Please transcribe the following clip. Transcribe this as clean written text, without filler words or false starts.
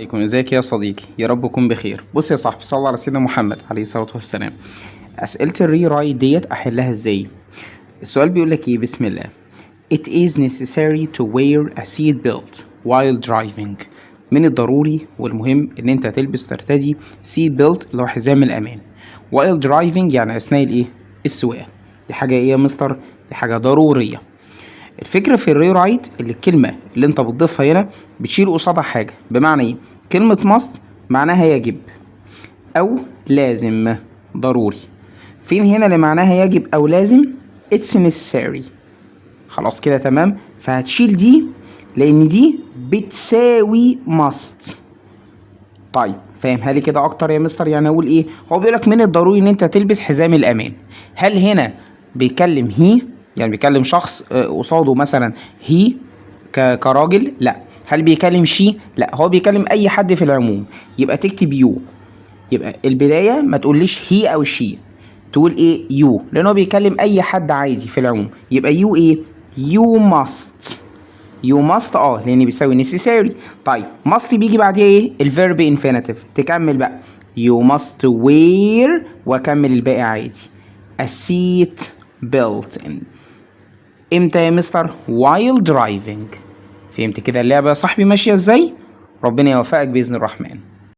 عليكم، ازيك يا صديقي؟ يا رب تكون بخير. بص يا صاحبي، صلى على سيدنا محمد عليه الصلاة والسلام. أسئلة الري رايت ديت أحلها ازاي؟ السؤال بيقول لك ايه؟ بسم الله. It is necessary to wear a seat belt while driving. من الضروري والمهم ان انت تلبس وترتدي seat belt اللي هو حزام الأمان. while driving يعني أثناء الايه؟ السواقة. دي حاجة ايه يا مستر؟ دي حاجة ضرورية. الفكرة في الري رايت اللي الكلمة اللي انت بتضيفها هنا بتشيل قصادها حاجة. بمعنى ايه؟ كلمة must معناها يجب او لازم، ضروري. فين هنا اللي معناها يجب او لازم؟ it's necessary. خلاص كده تمام. فهتشيل دي لان دي بتساوي must. طيب فاهمها لي كده اكتر يا مستر؟ يعني اقول ايه؟ هو بيقولك من الضروري ان انت تلبس حزام الامان. هل هنا بيكلم هي؟ يعني بيكلم شخص قصاده مثلا هي كراجل؟ لا. هل بيكلم شي؟ لا، هو بيكلم اي حد في العموم. يبقى تكتب يو. يبقى البدايه ما تقوليش هي او شي، تقول ايه؟ يو، لانه بيكلم اي حد عادي في العموم. يبقى يو ايه؟ يو ماست. يو ماست لان بيساوي necessary. طيب must بيجي بعديها ايه؟ الفيرب انفينيتيف. تكمل بقى يو ماست wear واكمل الباقي عادي. a seat belt. امتى يا مستر؟ while driving. فهمت كده اللعبه يا صاحبي ماشيه ازاي؟ ربنا يوفقك باذن الرحمن.